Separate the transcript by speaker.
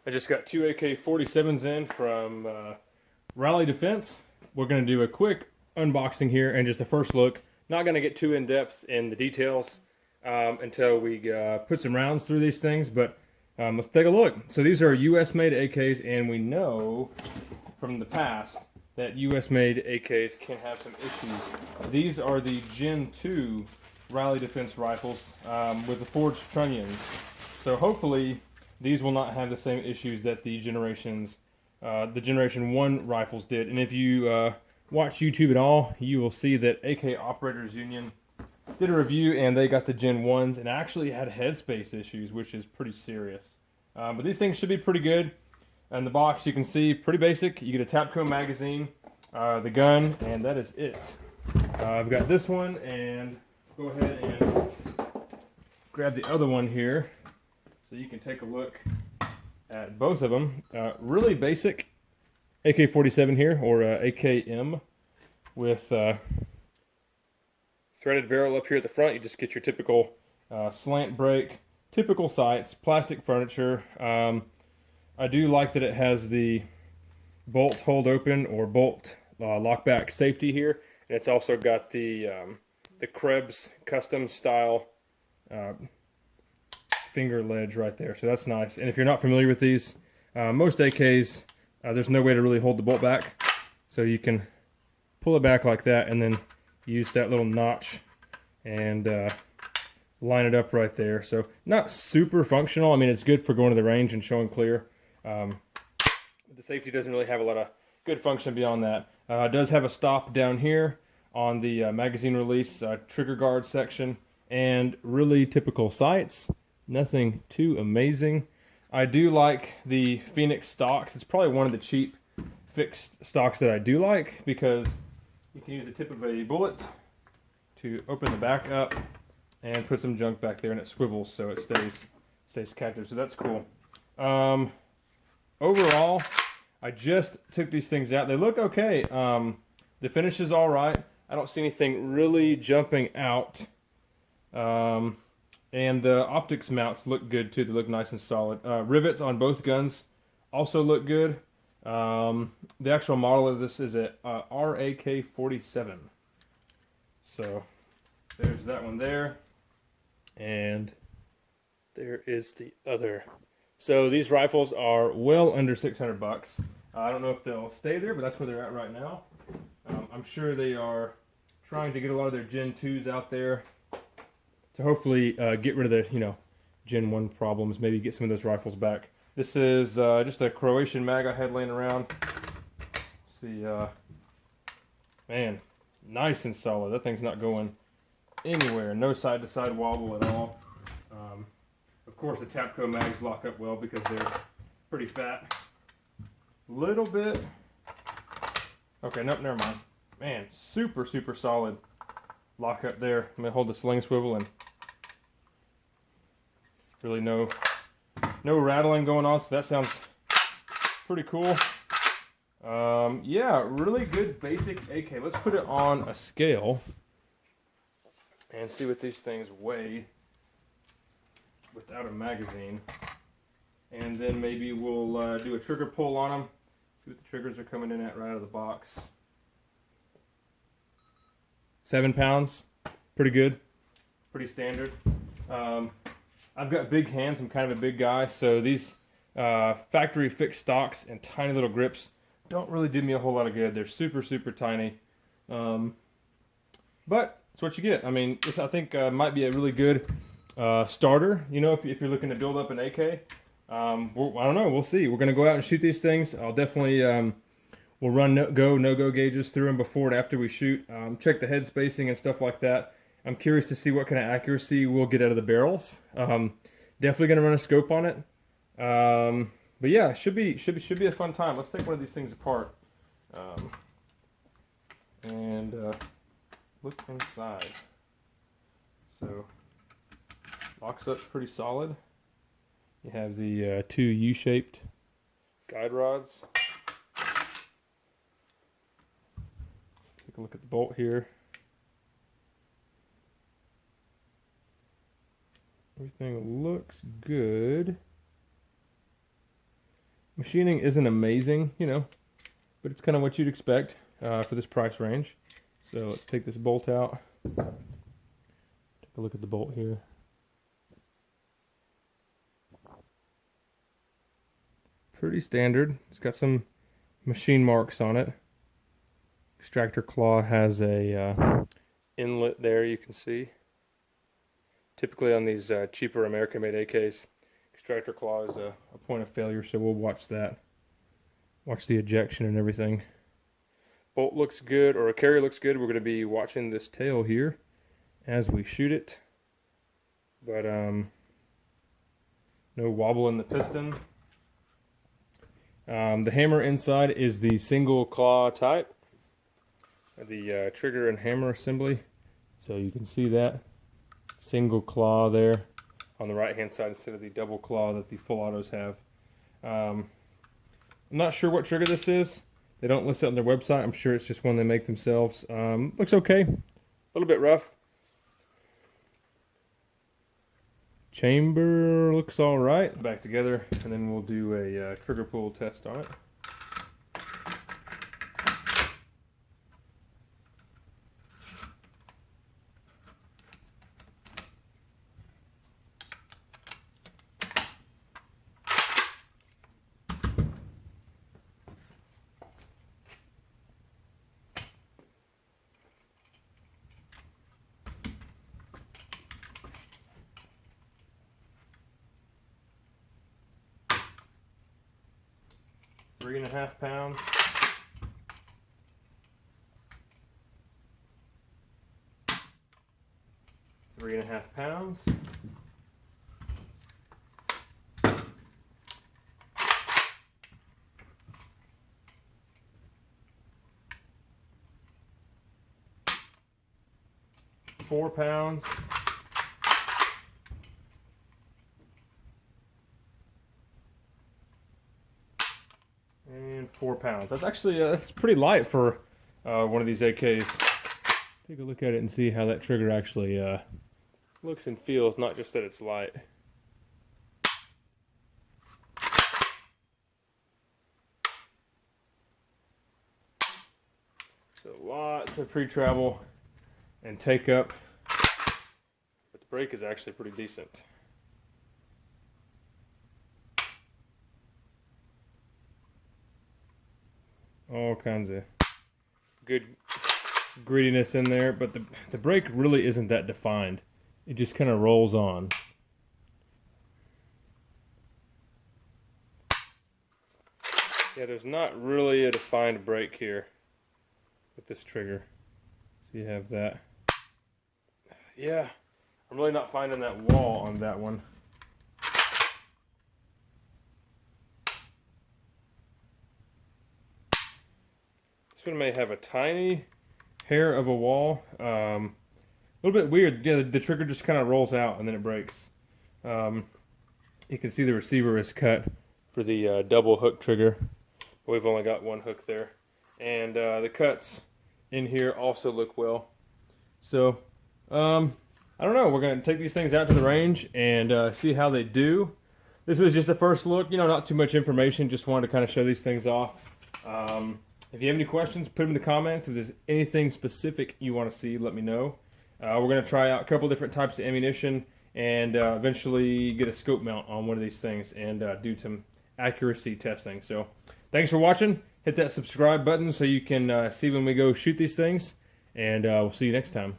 Speaker 1: I just got two AK-47s in from Riley Defense. We're going to do a quick unboxing here and just a first look. Not going to get too in-depth in the details until we put some rounds through these things, but let's take a look. So these are US-made AKs, and we know from the past that US-made AKs can have some issues. These are the Gen 2 Riley Defense rifles with the forged trunnions. So hopefully these will not have the same issues that the Generation 1 rifles did. And if you watch YouTube at all, you will see that AK Operators Union did a review and they got the Gen 1s and actually had headspace issues, which is pretty serious. But these things should be pretty good. In the box, you can see pretty basic. You get a Tapco magazine, the gun, and that is it. I've got this one, and go ahead and grab the other one here so you can take a look at both of them. Really basic AK-47 here, or AKM, with threaded barrel up here at the front. You just get your typical slant brake, typical sights, plastic furniture. I do like that it has the bolt hold open or bolt lockback safety here, and it's also got the Krebs custom style finger ledge right there, so that's nice. And if you're not familiar with these, most AKs, there's no way to really hold the bolt back, so you can pull it back like that and then use that little notch and line it up right there. So not super functional. I mean, it's good for going to the range and showing clear. The safety doesn't really have a lot of good function beyond that. It does have a stop down here on the magazine release trigger guard section, and really typical sights. Nothing too amazing. I do like the Phoenix stocks. It's probably one of the cheap fixed stocks that I do like, because you can use the tip of a bullet to open the back up and put some junk back there, and it swivels so it stays captive. So that's cool. Overall, I just took these things out. They look okay. The finish is all right. I don't see anything really jumping out. And the optics mounts look good too. They look nice and solid. Rivets on both guns also look good. The actual model of this is a RAK47. So there's that one there. And there is the other. So these rifles are well under 600 bucks. I don't know if they'll stay there, but that's where they're at right now. I'm sure they are trying to get a lot of their Gen 2s out there to hopefully get rid of the, Gen 1 problems, maybe get some of those rifles back. This is just a Croatian mag I had laying around. Let's see, man, nice and solid. That thing's not going anywhere. No side-to-side wobble at all. Of course, the Tapco mags lock up well because they're pretty fat. Little bit. Okay, nope, never mind. Man, super, super solid lock up there. I'm gonna hold the sling swivel, and really no rattling going on, so that sounds pretty cool. Yeah, really good basic AK. Let's put it on a scale and see what these things weigh without a magazine, and then maybe we'll do a trigger pull on them, see what the triggers are coming in at right out of the box. 7 pounds, pretty good, pretty standard. I've got big hands, I'm kind of a big guy, so these factory fixed stocks and tiny little grips don't really do me a whole lot of good. They're super, super tiny, but it's what you get. I mean, this I think might be a really good starter, if you're looking to build up an AK. I don't know, we'll see. We're going to go out and shoot these things. I'll definitely, we'll run no-go gauges through them before and after we shoot. Check the head spacing and stuff like that. I'm curious to see what kind of accuracy we'll get out of the barrels. Definitely going to run a scope on it. But yeah, should be a fun time. Let's take one of these things apart and look inside. So locks up pretty solid. You have the two U-shaped guide rods. Take a look at the bolt here. Everything looks good. Machining isn't amazing, you know, but it's kind of what you'd expect for this price range. So let's take this bolt out. Take a look at the bolt here. Pretty standard. It's got some machine marks on it. Extractor claw has a inlet there, you can see. Typically on these cheaper American-made AKs, extractor claw is a point of failure, so we'll watch that. Watch the ejection and everything. Bolt looks good, or a carry looks good. We're going to be watching this tail here as we shoot it. But no wobble in the piston. The hammer inside is the single claw type. The trigger and hammer assembly. So you can see that single claw there on the right hand side instead of the double claw that the full autos have. I'm not sure what trigger this is. They don't list it on their website. I'm sure it's just one they make themselves. Looks okay. A little bit rough. Chamber looks all right. Back together, and then we'll do a trigger pull test on it. Three and a half pounds. Three and a half pounds. £4. And £4. That's actually that's pretty light for one of these AKs. Take a look at it and see how that trigger actually looks and feels, not just that it's light. So lots of pre-travel and take up, but the brake is actually pretty decent. All kinds of good grittiness in there, but the brake really isn't that defined. It just kind of rolls on. Yeah, there's not really a defined brake here with this trigger. So you have that. Yeah, I'm really not finding that wall on that one. This one may have a tiny hair of a wall. A little bit weird. Yeah, the trigger just kind of rolls out and then it breaks. You can see the receiver is cut for the double hook trigger. We've only got one hook there. And the cuts in here also look well. So, I don't know. We're going to take these things out to the range and see how they do. This was just a first look. You know, not too much information. Just wanted to kind of show these things off. If you have any questions, put them in the comments. If there's anything specific you want to see, let me know. We're going to try out a couple different types of ammunition and eventually get a scope mount on one of these things and do some accuracy testing. So, thanks for watching. Hit that subscribe button so you can see when we go shoot these things. And we'll see you next time.